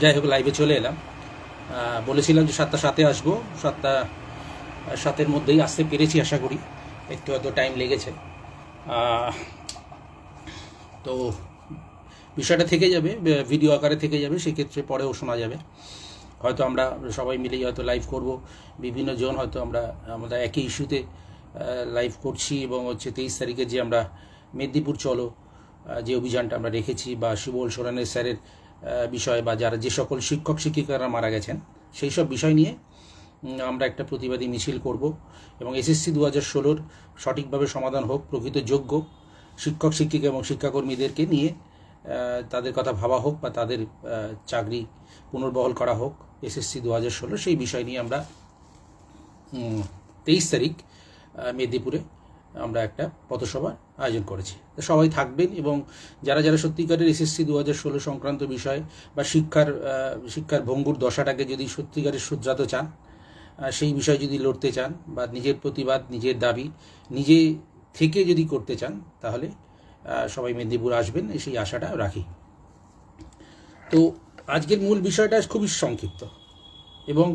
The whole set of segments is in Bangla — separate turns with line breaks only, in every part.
যাই হোক, লাইভে চলে এলাম। বলেছিলাম যে 7টা 7-এ আসবো, 7টা 7-এর মধ্যেই আসতে পেরেছি আশা করি। একটু হয়তো টাইম লেগেছে। আহ, তো বিষয়টা থেকে যাবে, ভিডিও আকারে থেকে যাবে, সেক্ষেত্রে পরেও শোনা যাবে। হয়তো আমরা সবাই মিলেই হয়তো লাইভ করব, বিভিন্ন জন হয়তো আমরা একই ইস্যুতে লাইভ করছি। এবং হচ্ছে 23 তারিখে যে আমরা মেদিনীপুর চলো যে অভিযানটা আমরা রেখেছি, বা সুবল সোরেনের স্যারের বিষয়, বা যারা যে সকল শিক্ষক শিক্ষিকারা মারা গেছেন সেই সব বিষয় নিয়ে আমরা একটা প্রতিবাদী মিছিল করব। এবং এসএসসি 2016 সঠিকভাবে সমাধান হোক, প্রকৃত যোগ্য শিক্ষক শিক্ষিকা এবং শিক্ষাকর্মীদেরকে নিয়ে তাদের কথা ভাবা হোক, বা তাদের চাকরি পুনর্বহাল করা হোক এসএসসি 2016, সেই বিষয় নিয়ে আমরা 23 তারিখ মেদিনীপুরে আমরা একটা পথসভার আয়োজন করেছি। সবাই থাকবেন, এবং যারা যারা সত্যিকারের এসএসসি 2016 সংক্রান্ত বিষয় বা শিক্ষার ভঙ্গুর দশাটাকে যদি সত্যিকারের শুধরাতে চান, সেই বিষয়ে যদি লড়তে চান, বা নিজের প্রতিবাদ, নিজের দাবি নিজে থেকে যদি করতে চান, তাহলে সবাই মেদিনীপুর আসবেন, সেই আশাটা রাখি। তো আজকের মূল বিষয়টা খুবই সংক্ষিপ্ত, এবং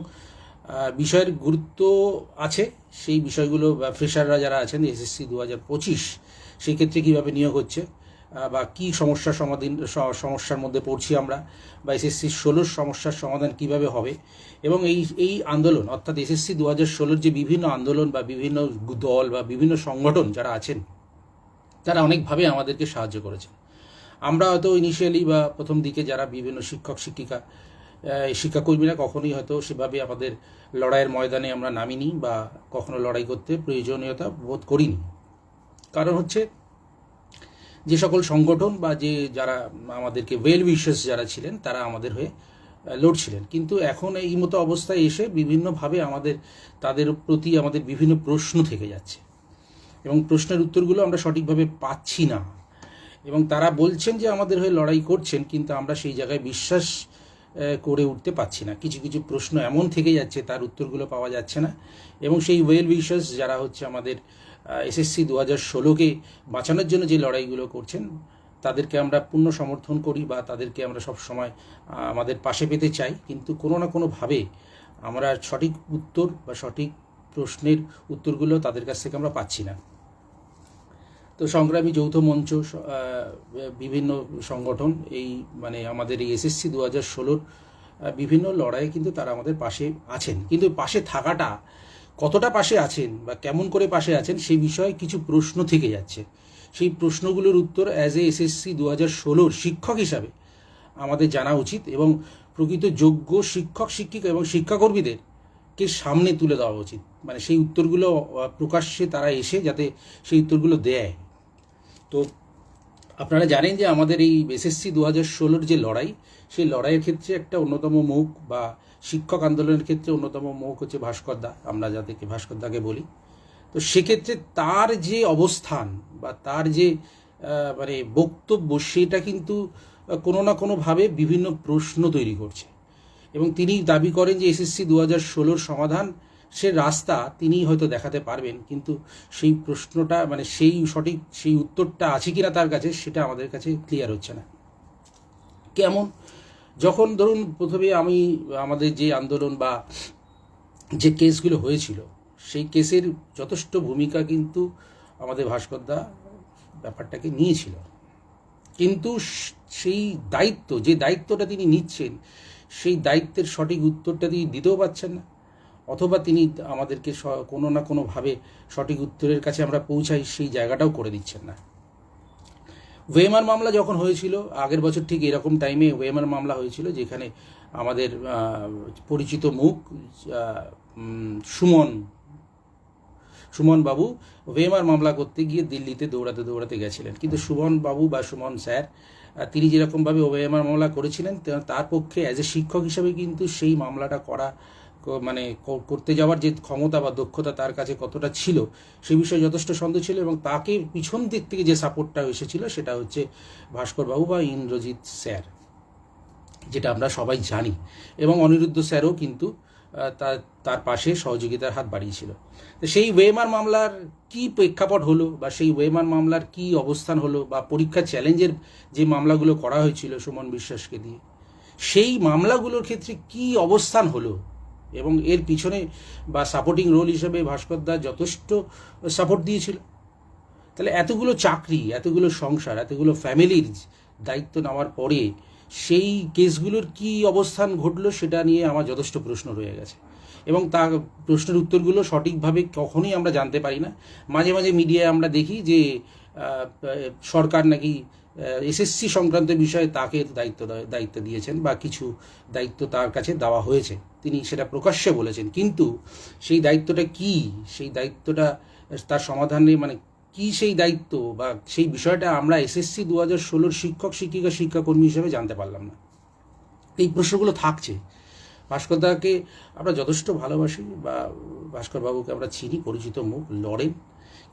বিষয়ের গুরুত্ব আছে। সেই বিষয়গুলো ফ্রেশাররা যারা আছেন এসএসসি 2025, সেই ক্ষেত্রে কীভাবে নিয়োগ হচ্ছে, বা কী সমস্যার মধ্যে পড়ছি আমরা, বা এসএসসি 16 সমস্যার সমাধান কিভাবে হবে। এবং এই আন্দোলন, অর্থাৎ এসএসসি 2016 যে বিভিন্ন আন্দোলন বা বিভিন্ন দল বা বিভিন্ন সংগঠন যারা আছেন, তারা অনেকভাবে আমাদেরকে সাহায্য করেছেন। আমরা হয়তো ইনিশিয়ালি বা প্রথম দিকে যারা বিভিন্ন শিক্ষক শিক্ষিকা শিক্ষাকর্মীরা কখনোই হয়তো সেভাবে আমাদের লড়াইয়ের ময়দানে আমরা নামিনি, বা কখনো লড়াই করতে প্রয়োজনীয়তা বোধ করিনি। কারণ হচ্ছে যে সকল সংগঠন বা যারা আমাদেরকে ওয়েল উইশার্স যারা ছিলেন, তারা আমাদের হয়ে লড়ছিলেন। কিন্তু এখন এই মতো অবস্থায় এসে বিভিন্নভাবে তাদের প্রতি আমাদের বিভিন্ন প্রশ্ন থেকে যাচ্ছে, এবং প্রশ্নের উত্তরগুলো আমরা সঠিকভাবে পাচ্ছি না। এবং তারা বলছেন যে আমাদের হয়ে লড়াই করছেন, কিন্তু আমরা সেই জায়গায় বিশ্বাস করে উঠতে পারছি না। কিছু কিছু প্রশ্ন এমন থেকে যাচ্ছে, তার উত্তরগুলো পাওয়া যাচ্ছে না। এবং সেই ওয়েল উইশার্স যারা হচ্ছে আমাদের এসএসসি 2016-কে বাঁচানোর জন্য যে লড়াইগুলো করছেন, তাদেরকে আমরা পূর্ণ সমর্থন করি, বা তাদেরকে আমরা সব সময় আমাদের পাশে পেতে চাই। কিন্তু কোনো না কোনোভাবে আমরা সঠিক উত্তর বা সঠিক প্রশ্নের উত্তরগুলো তাদের কাছ থেকে আমরা পাচ্ছি না। তো সংগ্রামী যৌথ মঞ্চ, বিভিন্ন সংগঠন, আমাদের এই এসএসসি 2016 বিভিন্ন লড়াইয়ে কিন্তু তারা আমাদের পাশে আছেন। কিন্তু পাশে থাকাটা, কতটা পাশে আছেন বা কেমন করে পাশে আছেন, সেই বিষয়ে কিছু প্রশ্ন থেকে যাচ্ছে। সেই প্রশ্নগুলোর উত্তর অ্যাজ এ এসএসসি 2016 শিক্ষক হিসাবে আমাদের জানা উচিত, এবং প্রকৃত যোগ্য শিক্ষক শিক্ষিকা এবং শিক্ষাকর্মীদেরকে সামনে তুলে দেওয়া উচিত। সেই উত্তরগুলো প্রকাশ্যে তারা এসে যাতে সেই উত্তরগুলো দেয়। তো আপনারা জানেন যে আমাদের এই এসএসসি 2016 যে লড়াই, সেই লড়াইয়ের ক্ষেত্রে একটা অন্যতম মুখ, বা শিক্ষক আন্দোলনের ক্ষেত্রে অন্যতম মুখ হচ্ছে ভাস্করদা, আমরা যাদেরকে ভাস্করদাকে বলি। তো সেক্ষেত্রে তার যে অবস্থান বা তার যে বক্তব্য, সেটা কিন্তু কোনো না কোনোভাবে বিভিন্ন প্রশ্ন তৈরি করছে। এবং তিনি দাবি করেন যে এসএসসি 2016 সমাধান সে রাস্তা তিনিই হয়তো দেখাতে পারবেন, কিন্তু সেই প্রশ্নটা সেই উত্তরটা আছে কিনা তার কাছে, সেটা আমাদের কাছে ক্লিয়ার হচ্ছে না। কেমন, যখন ধরুন প্রথমে আমাদের যে আন্দোলন বা যে কেসগুলো হয়েছিল, সেই কেসের যথেষ্ট ভূমিকা কিন্তু আমাদের ভাস্করদা ব্যাপারটাকে নিয়েছিল। কিন্তু সেই যে দায়িত্বটা তিনি নিচ্ছেন, সেই দায়িত্বের সঠিক উত্তরটা তিনি দিতেও পারছেন না, অথবা তিনি আমাদেরকে কোনো না কোনোভাবে সঠিক উত্তরের কাছে আমরা পৌঁছাই, সেই জায়গাটাও করে দিচ্ছেন না। ওয়েমার মামলা যখন হয়েছিল আগের বছর, ঠিক এরকম টাইমে ওয়েমার মামলা হয়েছিল, যেখানে আমাদের পরিচিত মুখ সুমন বাবু ওয়েমার মামলা করতে গিয়ে দিল্লিতে দৌড়াতে গেছিলেন। কিন্তু সুমন বাবু বা সুমন স্যার, তিনি যেরকমভাবে ওয়েমার মামলা করেছিলেন, তার পক্ষে অ্যাজ এ শিক্ষক হিসাবে কিন্তু সেই মামলাটা করতে যাওয়ার যে ক্ষমতা বা দক্ষতা তার কাছে কতটা ছিল, সে বিষয়ে যথেষ্ট সন্দেহ ছিল। এবং তাকে পিছন দিক থেকে যে সাপোর্টটা এসেছিল, সেটা হচ্ছে ভাস্করবাবু বা ইন্দ্রজিৎ স্যার, যেটা আমরা সবাই জানি। এবং অনিরুদ্ধ স্যারও কিন্তু তার পাশে সহযোগিতার হাত বাড়িয়েছিল। তো সেই ওয়েমার মামলার কি প্রেক্ষাপট হলো, বা সেই ওয়েমার মামলার কি অবস্থান হলো, বা পরীক্ষা চ্যালেঞ্জের যে মামলাগুলো করা হয়েছিল সুমন বিশ্বাসকে দিয়ে, সেই মামলাগুলোর ক্ষেত্রে কি অবস্থান হলো এবং এর পিছনে বা সাপোর্টিং রোল হিসেবে ভাস্কর দা যথেষ্ট সাপোর্ট দিয়েছিল। তাহলে এতগুলো চাকরি, এতগুলো সংসার, এতগুলো ফ্যামিলির দায়িত্ব নেওয়ার পরে সেই কেসগুলোর কি অবস্থান ঘটলো সেটা নিয়ে আমার যথেষ্ট প্রশ্ন রয়ে গেছে এবং তার প্রশ্নের উত্তরগুলো সঠিকভাবে কখনোই আমরা জানতে পারি না। মাঝে মাঝে মিডিয়ায় আমরা দেখি যে সরকার নাকি এসএসসি সংক্রান্ত বিষয়ে তাকে দায়িত্ব দিয়েছেন বা কিছু দায়িত্ব তার কাছে দেওয়া হয়েছে, তিনি সেটা প্রকাশ্যে বলেছেন। কিন্তু সেই দায়িত্বটা কি, সেই দায়িত্বটা তার সমাধানে মানে কি সেই দায়িত্ব বা সেই বিষয়টা আমরা এসএসসি 2016 শিক্ষক শিক্ষিকা শিক্ষাকর্মী হিসেবে জানতে পারলাম না। এই প্রশ্নগুলো থাকছে। ভাস্কর দাকে আমরা যথেষ্ট ভালোবাসি বা ভাস্কর বাবুকে আমরা চিনি, পরিচিত মুখ, লড়েন,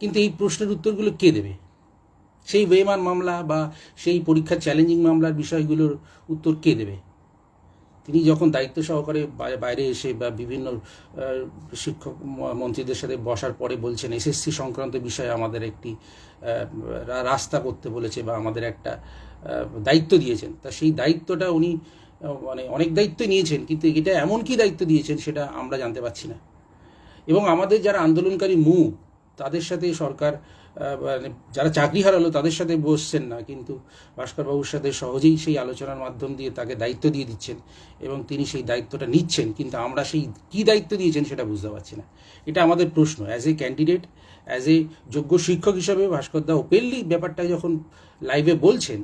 কিন্তু এই প্রশ্নের উত্তরগুলো কে দেবে? সেই বেমান মামলা বা সেই পরীক্ষার চ্যালেঞ্জিং মামলার বিষয়গুলোর উত্তর কে দেবে? তিনি যখন দায়িত্ব সহকারে বাইরে এসে বা বিভিন্ন শিক্ষক মন্ত্রীদের সাথে বসার পরে বলছেন এসএসসি সংক্রান্ত বিষয়ে আমাদের একটি রাস্তা করতে বলেছে বা আমাদের একটা দায়িত্ব দিয়েছেন, তা সেই দায়িত্বটা উনি মানে অনেক দায়িত্ব নিয়েছেন, কিন্তু এটা এমন কি দায়িত্ব দিয়েছেন সেটা আমরা জানতে পারছি না। এবং আমাদের যারা আন্দোলনকারী মুখ, তাদের সাথে সরকার মানে যারা চাকরি হারালো তাদের সাথে বসছেন না, কিন্তু ভাস্করবাবুর সাথে সহজেই সেই আলোচনার মাধ্যম দিয়ে তাকে দায়িত্ব দিয়ে দিচ্ছেন এবং তিনি সেই দায়িত্বটা নিচ্ছেন, কিন্তু আমরা সেই কী দায়িত্ব দিয়েছেন সেটা বুঝতে পারছি না। এটা আমাদের প্রশ্ন। As a candidate, as a যোগ্য শিক্ষক হিসাবে ভাস্করদা ওপেনলি ব্যাপারটা যখন লাইভে বলছেন,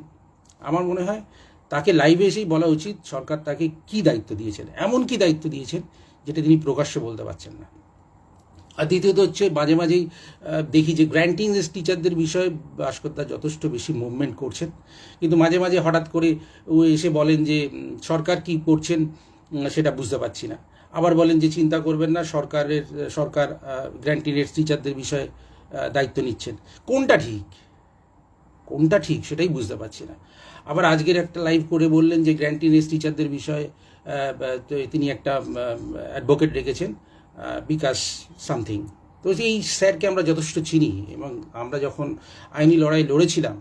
আমার মনে হয় তাকে লাইভে এসেই বলা উচিত সরকার তাকে কী দায়িত্ব দিয়েছেন, এমন কি দায়িত্ব দিয়েছেন যেটা তিনি প্রকাশ্যে বলতে পারছেন না। আর দ্বিতীয়ত হচ্ছে মাঝে মাঝেই দেখি যে গ্র্যান্টিং টিচারদের বিষয়ে ভাস্করদা যথেষ্ট বেশি মুভমেন্ট করছেন, কিন্তু মাঝে মাঝে হঠাৎ করে ও এসে বলেন যে সরকার কি করছেন সেটা বুঝতে পারছি না, আবার বলেন যে চিন্তা করবেন না, সরকার গ্র্যান্টিং টিচারদের বিষয়ে দায়িত্ব নিচ্ছেন। কোনটা ঠিক সেটাই বুঝতে পারছি না। আবার আজকের একটা লাইভ করে বললেন যে গ্র্যান্টিং টিচারদের বিষয়ে তিনি একটা অ্যাডভোকেট রেখেছেন, বিকাশ সামথিং। তো এই স্যারকে আমরা যথেষ্ট চিনি এবং আমরা যখন আইনি লড়াই লড়েছিলাম,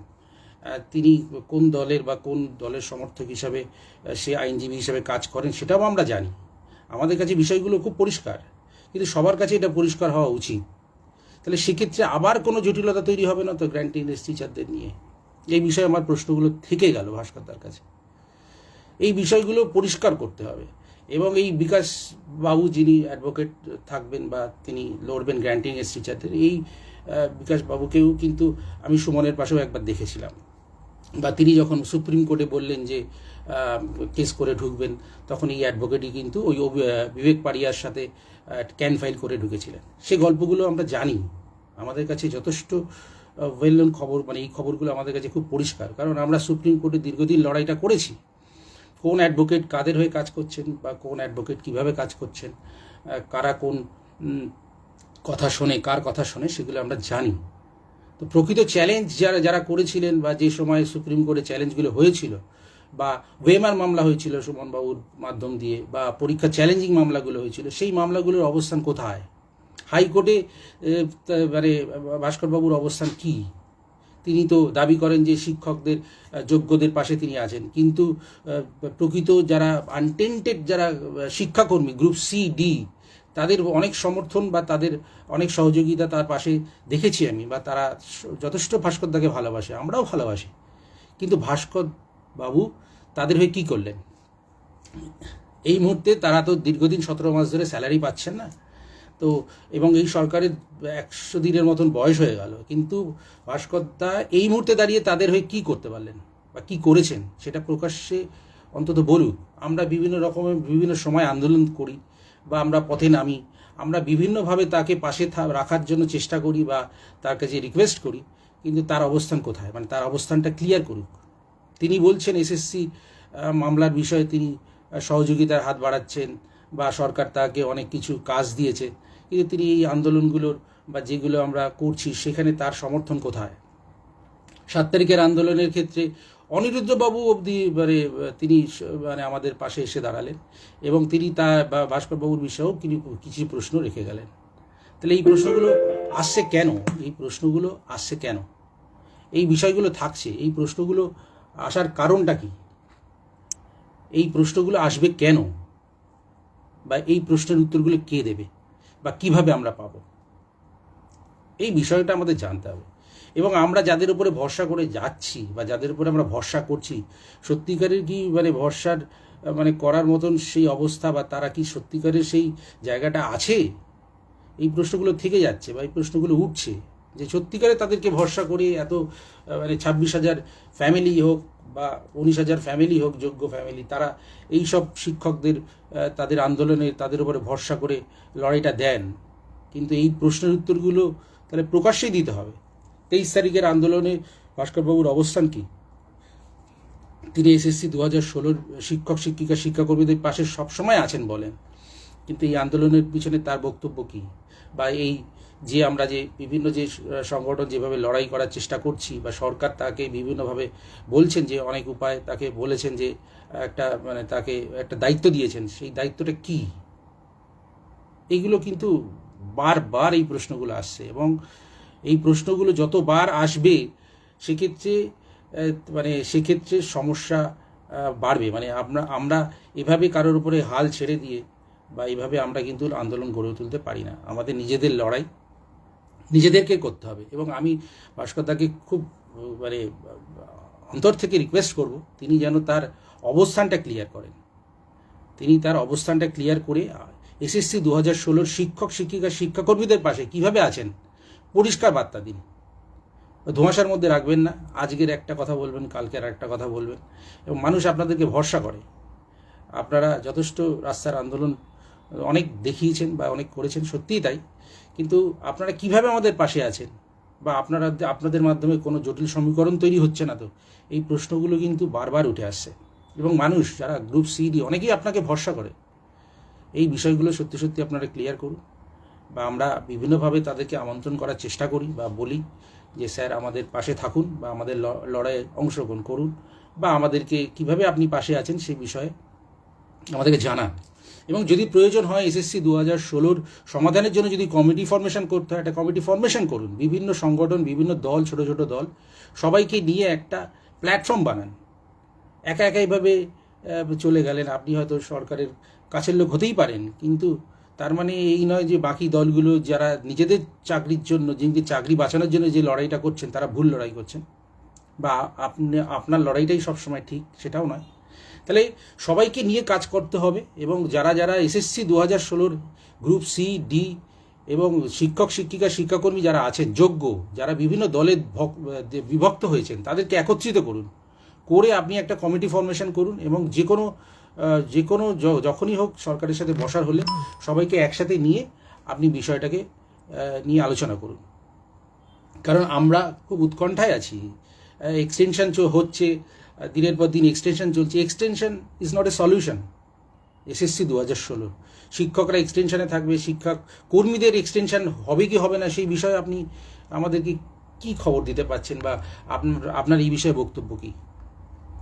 তিনি কোন দলের বা কোন দলের সমর্থক হিসাবে সে আইনজীবী হিসাবে কাজ করেন সেটাও আমরা জানি। আমাদের কাছে বিষয়গুলো খুব পরিষ্কার, কিন্তু সবার কাছে এটা পরিষ্কার হওয়া উচিত। তাহলে সেক্ষেত্রে আবার কোনো জটিলতা তৈরি হবে না তো গ্র্যান্টিং টিচারদের নিয়ে? এই বিষয়ে আমার প্রশ্নগুলো থেকে গেল ভাস্করদার কাছে। এই বিষয়গুলো পরিষ্কার করতে হবে এবং এই বিকাশ বাবু যিনি অ্যাডভোকেট থাকবেন বা তিনি লড়বেন গ্র্যান্টিং টিচারদের, এই বিকাশ বাবুকেও কিন্তু আমি সুমনের পাশেও একবার দেখেছিলাম, বা তিনি যখন সুপ্রিম কোর্টে বললেন যে কেস করে ঢুকবেন, তখন এই অ্যাডভোকেটই কিন্তু ওই বিবেক পারিয়ার সাথে ক্যান ফাইল করে ঢুকেছিলেন। সে গল্পগুলো আমরা জানি, আমাদের কাছে যথেষ্ট ওয়েল নোন খবর, মানে এই খবরগুলো আমাদের কাছে খুব পরিষ্কার, কারণ আমরা সুপ্রিম কোর্টে দীর্ঘদিন লড়াইটা করেছি। কোন অ্যাডভোকেট কাদের হয়ে কাজ করছেন বা কোন অ্যাডভোকেট কিভাবে কাজ করছেন, কারা কোন কথা শোনে, কার কথা শোনে, সেগুলো আমরা জানি। তো প্রকৃত চ্যালেঞ্জ যারা করেছিলেন বা যে সময় সুপ্রিম কোর্টে চ্যালেঞ্জগুলো হয়েছিল বা ওয়েমার মামলা হয়েছিল সুমনবাবুর মাধ্যম দিয়ে বা পরীক্ষা চ্যালেঞ্জিং মামলাগুলো হয়েছিল, সেই মামলাগুলোর অবস্থান কোথায়? হাইকোর্টে মানে ভাস্করবাবুর অবস্থান কি? তিনি তো দাবি করেন যে শিক্ষকদের যোগ্যদের পাশে তিনি আছেন, কিন্তু প্রকৃত যারা আনটেন্টেড যারা শিক্ষাকর্মী গ্রুপ সি ডি, তাদের অনেক সমর্থন বা তাদের অনেক সহযোগিতা তার পাশে দেখেছি আমি, বা তারা যথেষ্ট ভাস্করদাকে ভালোবাসে, আমরাও ভালোবাসি। কিন্তু ভাস্কর বাবু তাদের হয়ে কী করলেন? এই মুহূর্তে তারা তো দীর্ঘদিন 17 মাস ধরে স্যালারি পাচ্ছেন না, তো এবং এই সরকারের 100 দিনের মতন বয়স হয়ে গেল, কিন্তু ভাস্করদা এই মুহূর্তে দাঁড়িয়ে তাদের হয়ে কী করতে পারলেন বা কী করেছেন সেটা প্রকাশ্যে অন্তত বলুক। আমরা বিভিন্ন সময় আন্দোলন করি বা আমরা পথে নামি, আমরা বিভিন্নভাবে তাকে পাশে রাখার জন্য চেষ্টা করি বা তার কাছে রিকোয়েস্ট করি, কিন্তু তার অবস্থান কোথায়? মানে তার অবস্থানটা ক্লিয়ার করুক। তিনি বলছেন এসএসসি মামলার বিষয়ে তিনি সহযোগিতার হাত বাড়াচ্ছেন বা সরকার তাকে অনেক কিছু কাজ দিয়েছে, কিন্তু তিনি এই আন্দোলনগুলোর বা যেগুলো আমরা করছি সেখানে তার সমর্থন কোথায়? 7 তারিখের আন্দোলনের ক্ষেত্রে অনিরুদ্ধবাবু অবধি তিনি আমাদের পাশে এসে দাঁড়ালেন এবং তিনি ভাস্করবাবুর বিষয়েও তিনি কিছু প্রশ্ন রেখে গেলেন। তাহলে এই প্রশ্নগুলো আসছে কেন? এই বিষয়গুলো থাকছে, এই প্রশ্নগুলো আসার কারণটা কি? এই প্রশ্নগুলো আসবে কেন, বা এই প্রশ্নের উত্তরগুলো কে দেবে, বা কিভাবে আমরা পাবো, এই বিষয়টা আমাদের জানতে হবে। এবং আমরা যাদের উপরে ভরসা করে যাচ্ছি বা যাদের উপরে আমরা ভরসা করছি, সত্যিকারের কি মানে ভরসার মানে করার মতন সেই অবস্থা, বা তারা কি সত্যিকারের সেই জায়গাটা আছে, এই প্রশ্নগুলো থেকে যাচ্ছে বা এই প্রশ্নগুলো উঠছে, যে সত্যিকারে তাদেরকে ভরসা করে এত মানে 26,000 ফ্যামিলি হোক বা 19,000 ফ্যামিলি হোক, যোগ্য ফ্যামিলি, তারা এই সব শিক্ষকদের তাদের আন্দোলনে তাদের উপরে ভরসা করে লড়াইটা দেন। কিন্তু এই প্রশ্নের উত্তরগুলো তাহলে প্রকাশ্যেই দিতে হবে। 23 তারিখের আন্দোলনে ভাস্করবাবুর অবস্থান কি? তিনি এসএসসি 2016 শিক্ষক শিক্ষিকা শিক্ষাকর্মীদের পাশে সবসময় আছেন বলেন, কিন্তু এই আন্দোলনের পিছনে তার বক্তব্য কী? বা এই যে আমরা যে বিভিন্ন যে সংগঠন যেভাবে লড়াই করার চেষ্টা করছি, বা সরকার তাকে বিভিন্নভাবে বলছেন যে অনেক উপায় তাকে বলেছেন যে একটা মানে তাকে একটা দায়িত্ব দিয়েছেন, সেই দায়িত্বটা কি? এইগুলো কিন্তু বারবার এই প্রশ্নগুলো আসছে, এবং এই প্রশ্নগুলো যতবার আসবে সেক্ষেত্রে সমস্যা বাড়বে। মানে আমরা এভাবে কারোর উপরে হাল ছেড়ে দিয়ে বা এইভাবে আমরা কিন্তু আন্দোলন গড়ে তুলতে পারি না। আমাদের নিজেদের লড়াই নিজেদেরকে করতে হবে। এবং আমি ভাস্করদাকে খুব মানে অন্তর থেকে রিকোয়েস্ট করব, তিনি যেন তার অবস্থানটা ক্লিয়ার করেন। তিনি তার অবস্থানটা ক্লিয়ার করে এসএসসি 2016 শিক্ষক শিক্ষিকা শিক্ষাকর্মীদের পাশে কিভাবে আছেন পরিষ্কার বার্তা দিন। ধোঁয়াশার মধ্যে রাখবেন না, আজকের একটা কথা বলবেন, কালকে আর একটা কথা বলবেন, এবং মানুষ আপনাদেরকে ভরসা করে। আপনারা যথেষ্ট রাস্তার আন্দোলন অনেক দেখিয়েছেন বা অনেক করেছেন, সত্যিই তাই। কিন্তু আপনারা কিভাবে আমাদের পাশে আছেন, বা আপনাদের মাধ্যমে কোনো জটিল সমীকরণ তৈরি হচ্ছে না তো, এই প্রশ্নগুলো কিন্তু বারবার উঠে আসছে। এবং মানুষ যারা গ্রুপ সি ডি অনেকেই আপনাকে ভরসা করে। এই বিষয়গুলো সত্যি সত্যি আপনারা ক্লিয়ার করুন, বা আমরা বিভিন্নভাবে তাদেরকে আমন্ত্রণ করার চেষ্টা করি বা বলি যে স্যার আমাদের পাশে থাকুন, বা আমাদের লড়াইয়ে অংশগ্রহণ করুন, বা আমাদেরকে কিভাবে আপনি পাশে আছেন সেই বিষয়ে আমাদেরকে জানান। এবং যদি প্রয়োজন হয় এসএসসি 2016 সমাধানের জন্য যদি কমিটি ফরমেশন করতে হয়, একটা কমিটি ফরমেশন করুন। বিভিন্ন সংগঠন, বিভিন্ন দল, ছোট ছোট দল, সবাইকে নিয়ে একটা প্ল্যাটফর্ম বানান। একা একা এইভাবে চলে গেলেন, আপনি হয়তো সরকারের কাছের লোক হতেই পারেন, কিন্তু তার মানে এই নয় যে বাকি দলগুলো যারা নিজেদের চাকরির জন্য, যে চাকরি বাঁচানোর জন্য যে লড়াইটা করছেন, তারা ভুল লড়াই করছেন, বা আপনার লড়াইটাই সবসময় ঠিক, সেটাও নয়। তাহলে সবাইকে নিয়ে কাজ করতে হবে। এবং যারা যারা এসএসসি 2016 গ্রুপ সি ডি এবং শিক্ষক শিক্ষিকা শিক্ষাকর্মী যারা আছেন যোগ্য, যারা বিভিন্ন দলে বিভক্ত হয়েছেন, তাদেরকে একত্রিত করুন, করে আপনি একটা কমিটি ফরমেশন করুন। এবং যে কোনো যখনই হোক সরকারের সাথে বসার হলে সবাইকে একসাথে নিয়ে আপনি বিষয়টাকে নিয়ে আলোচনা করুন। কারণ আমরা খুব উৎকণ্ঠায় আছি। এক্সটেনশন হচ্ছে, দিনের পর দিন এক্সটেনশন চলছে। Extension is not a solution. SSC 2016 শিক্ষকরা এক্সটেনশনে থাকবে, শিক্ষক কর্মীদের এক্সটেনশন হবে কি হবে না সেই বিষয়ে আপনি আমাদেরকে কি খবর দিতে পারছেন, বা আপনার এই বিষয়ে বক্তব্য কী?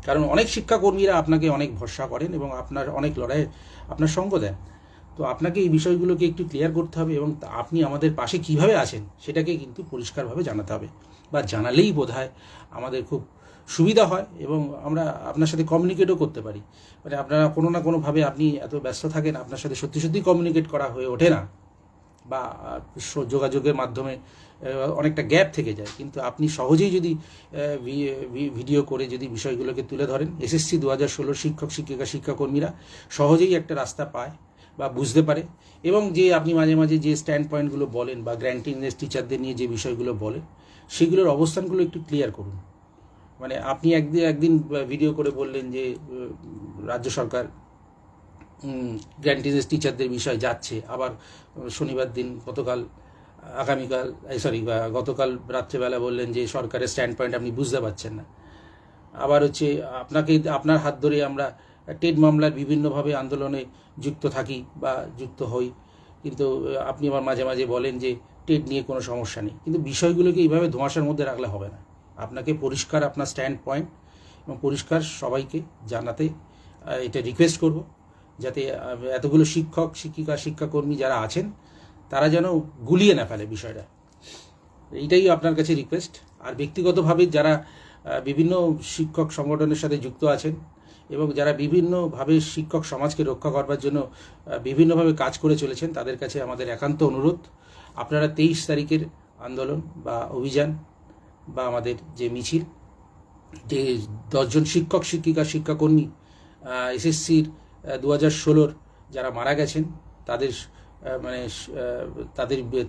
কারণ অনেক শিক্ষাকর্মীরা আপনাকে অনেক ভরসা করেন এবং আপনার অনেক লড়াইয়ে আপনার সঙ্গ দেন। তো আপনাকে এই বিষয়গুলোকে একটু ক্লিয়ার করতে হবে, এবং আপনি আমাদের পাশে কিভাবে আছেন সেটাকে কিন্তু পরিষ্কারভাবে জানাতে হবে, বা জানালেই বোধহয় আমাদের খুব সুবিধা হয় এবং আমরা আপনার সাথে কমিউনিকেটও করতে পারি। মানে আপনারা কোনো না কোনোভাবে, আপনি এত ব্যস্ত থাকেন, আপনার সাথে সত্যি সত্যি কমিউনিকেট করা হয়ে ওঠে না, বা যোগাযোগের মাধ্যমে অনেকটা গ্যাপ থেকে যায়। কিন্তু আপনি সহজেই যদি ভিডিও করে যদি বিষয়গুলোকে তুলে ধরেন, এসএসসি 2016 শিক্ষক শিক্ষিকা শিক্ষাকর্মীরা সহজেই একটা রাস্তা পায় বা বুঝতে পারে। এবং যে আপনি মাঝে মাঝে যে স্ট্যান্ড পয়েন্টগুলো বলেন, বা গ্র্যান্টিংনেস টিচারদের নিয়ে যে বিষয়গুলো বলেন, সেগুলোর অবস্থানগুলো একটু ক্লিয়ার করুন। মানে আপনি একদিন ভিডিও করে বললেন যে রাজ্য সরকার গ্র্যান্টিনেস টিচারদের বিষয় যাচ্ছে, আবার শনিবার দিন গতকাল রাত্রেবেলা বললেন যে সরকারের স্ট্যান্ড পয়েন্ট আপনি বুঝতে পারছেন না। আবার হচ্ছে আপনার হাত ধরে আমরা টেট মামলার বিভিন্নভাবে আন্দোলনে যুক্ত থাকি বা যুক্ত হই, কিন্তু আপনি আবার মাঝে মাঝে বলেন যে টেট নিয়ে কোনো সমস্যা নেই। কিন্তু বিষয়গুলোকে এইভাবে ধোঁয়াশার মধ্যে রাখলে হবে না। আপনাকে পরিষ্কার আপনার স্ট্যান্ড পয়েন্ট এবং পরিষ্কার সবাইকে জানাতে এটা রিকোয়েস্ট করব, যাতে এতগুলো শিক্ষক শিক্ষিকা শিক্ষাকর্মী যারা আছেন তারা যেন গুলিয়ে না ফেলে বিষয়টা। এইটাই আপনার কাছে রিকোয়েস্ট। আর ব্যক্তিগতভাবে যারা বিভিন্ন শিক্ষক সংগঠনের সাথে যুক্ত আছেন এবং যারা বিভিন্নভাবে শিক্ষক সমাজকে রক্ষা করবার জন্য বিভিন্নভাবে কাজ করে চলেছেন, তাদের কাছে আমাদের একান্ত অনুরোধ, আপনারা 23 তারিখের আন্দোলন বা অভিযান বা আমাদের যে মিছিল, যে 10 জন শিক্ষক শিক্ষিকা শিক্ষাকর্মী এসএসসির 2016 যারা মারা গেছেন তাদের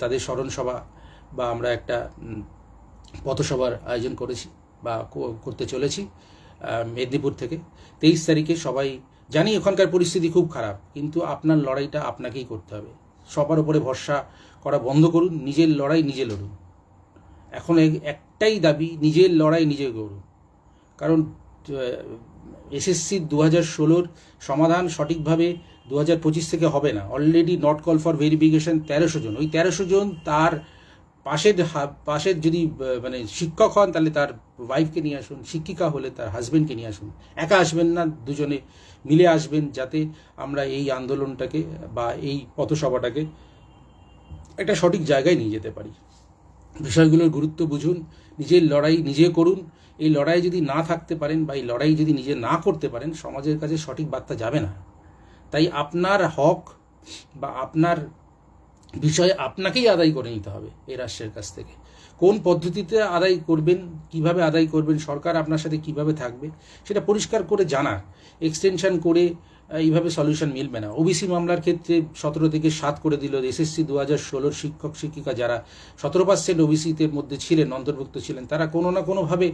তাদের স্মরণ সভা বা আমরা একটা পথসভার আয়োজন করেছি বা করতে চলেছি মেদিনীপুর থেকে 23 তারিখে। সবাই জানি ওখানকার পরিস্থিতি খুব খারাপ, কিন্তু আপনার লড়াইটা আপনাকেই করতে হবে। সবার উপরে ভরসা করা বন্ধ করুন, নিজের লড়াই নিজে লড়ুন। এখন একটাই দাবি, নিজের লড়াই নিজে করুন। কারণ এসএসসি 2016 সমাধান সঠিকভাবে 2025 থেকে হবে না। Already not call for verification 1300 জন। ওই 1300 জন তার পাশের যদি শিক্ষক হন তাহলে তার ওয়াইফকে নিয়ে আসুন, শিক্ষিকা হলে তার হাজবেন্ডকে নিয়ে আসুন। একা আসবেন না, দুজনে মিলে আসবেন, যাতে আমরা এই আন্দোলনটাকে বা এই পথসভাটাকে একটা সঠিক জায়গায় নিয়ে যেতে পারি। বিষয়গুলোর গুরুত্ব বুঝুন, নিজের লড়াই নিজে করুন। এই লড়াই যদি না থাকতে পারেন বা এই লড়াই যদি নিজে না করতে পারেন, সমাজের কাছে সঠিক বার্তা যাবে না। তাই আপনার হক বা আপনার বিষয় আপনাকেই আদায় করে নিতে হবে এই রাষ্ট্রের কাছ থেকে। কোন পদ্ধতিতে আদায় করবেন, কিভাবে আদায় করবেন, সরকার আপনার সাথে কিভাবে থাকবে, সেটা পরিষ্কার করে জানা। এক্সটেনশন করে এইভাবে সলিউশন মিলবে না। ওবিসি মামলার ক্ষেত্রে 17 থেকে 7 করে দিল। এসএসসি 2016 শিক্ষক শিক্ষিকা যারা 17% ওবিসিতে মধ্যে ছিলেন, অন্তর্ভুক্ত ছিলেন, তারা কোনো না কোনোভাবে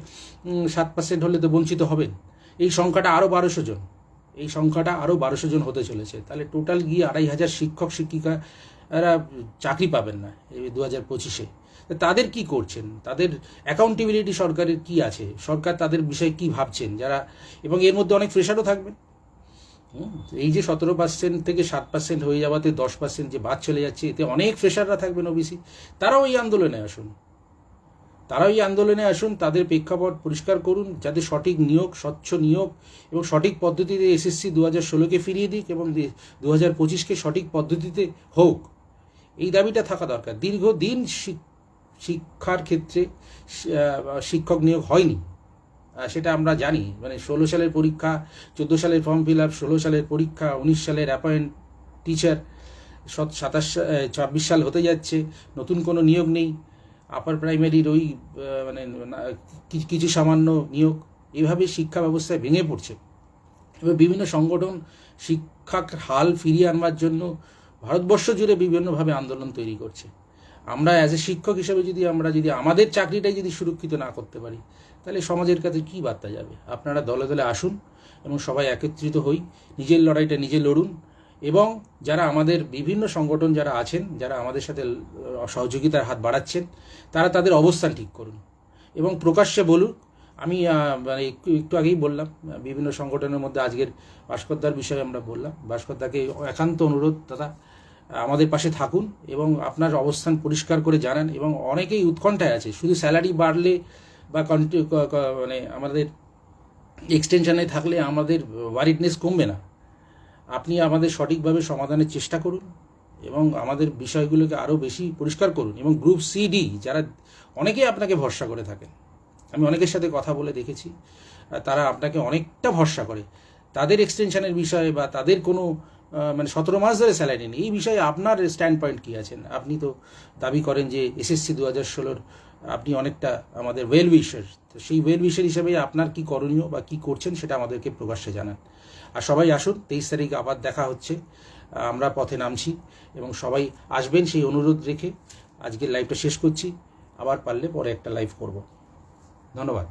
7% হলে তো বঞ্চিত হবেন। এই সংখ্যাটা আরও 1200 জন, এই সংখ্যাটা আরও 1200 জন হতে চলেছে। তাহলে টোটাল গিয়ে 2500 শিক্ষক শিক্ষিকা এরা চাকরি পাবেন না এই 2025-এ। তাদের কি করছেন, তাদের অ্যাকাউন্টেবিলিটি সরকারের কি আছে, সরকার তাদের বিষয়ে কি ভাবছেন যারা, এবং এর মধ্যে অনেক ফ্রেশারও থাকবেন। এই যে 17% থেকে 7% হয়ে যাওয়াতে 10% যে বাদ চলে যাচ্ছে, এতে অনেক ফ্রেশাররা থাকবেন ওবিসি। তারাও এই আন্দোলনে আসুন, তাদের প্রেক্ষাপট পরিষ্কার করুন, যাতে সঠিক নিয়োগ, স্বচ্ছ নিয়োগ এবং সঠিক পদ্ধতিতে এসএসসি 2016-কে ফিরিয়ে দিক এবং 2025-কে সঠিক পদ্ধতিতে হোক। এই দাবিটা থাকা দরকার। দীর্ঘদিন শিক্ষার ক্ষেত্রে শিক্ষক নিয়োগ হয়নি, সেটা আমরা জানি। 16 সালের পরীক্ষা, 14 সালের ফর্ম ফিল আপ, 16 সালের পরীক্ষা, 19 সালের অ্যাপয়েন্ট টিচার, 26 সাল হতে যাচ্ছে, নতুন কোনো নিয়োগ নেই। আপার প্রাইমারির ওই কিছু সামান্য নিয়োগ, এভাবে শিক্ষা ব্যবস্থায় ভেঙে পড়ছে। এবার বিভিন্ন সংগঠন শিক্ষার হাল ফিরিয়ে আনবার জন্য ভারতবর্ষ জুড়ে বিভিন্নভাবে আন্দোলন তৈরি করছে। আমরা অ্যাজ এ শিক্ষক হিসেবে যদি আমাদের চাকরিটাই যদি সুরক্ষিত না করতে পারি, তাহলে সমাজের কাছে কী বার্তা যাবে? আপনারা দলে দলে আসুন এবং সবাই একত্রিত হই, নিজের লড়াইটা নিজে লড়ুন। এবং যারা আমাদের বিভিন্ন সংগঠন যারা আছেন, যারা আমাদের সাথে সহযোগিতার হাত বাড়াচ্ছেন, তারা তাদের অবস্থান ঠিক করুন এবং প্রকাশ্যে বলুন। আমি একটু আগেই বললাম, বিভিন্ন সংগঠনের মধ্যে আজকের ভাস্করদার বিষয়ে আমরা বললাম। ভাস্করদাকে একান্ত অনুরোধ, দাদা আমাদের পাশে থাকুন এবং আপনার অবস্থান পরিষ্কার করে জানান। এবং অনেকেই উৎকণ্ঠায় আছে, শুধু স্যালারি বাড়লে বা আমাদের এক্সটেনশনে থাকলে আমাদের ওয়ারিডনেস কমবে না। আপনি আমাদের সঠিকভাবে সমাধানের চেষ্টা করুন এবং আমাদের বিষয়গুলোকে আরও বেশি পরিষ্কার করুন। এবং গ্রুপ সিডি যারা অনেকেই আপনাকে ভরসা করে থাকেন, আমি অনেকের সাথে কথা বলে দেখেছি, তারা আপনাকে অনেকটা ভরসা করে। তাদের এক্সটেনশনের বিষয়ে বা তাদের কোনো 17 মাস ধরে স্যালারি নেই, এই বিষয়ে আপনার স্ট্যান্ড পয়েন্ট কী আছেন? আপনি তো দাবি করেন যে এসএসসি 2016 আপনি অনেকটা আমাদের ওয়েল উইশার। তো সেই ওয়েল উইশার হিসেবে আপনার কি করণীয় বা কি করছেন সেটা আমাদেরকে প্রকাশ্যে জানান। আর সবাই আসুন, 23 তারিখে আবার দেখা হচ্ছে, আমরা পথে নামছি এবং সবাই আসবেন সেই অনুরোধ রেখে আজকের লাইভটা শেষ করছি। আবার পারলে পরে একটা লাইভ করব। ধন্যবাদ।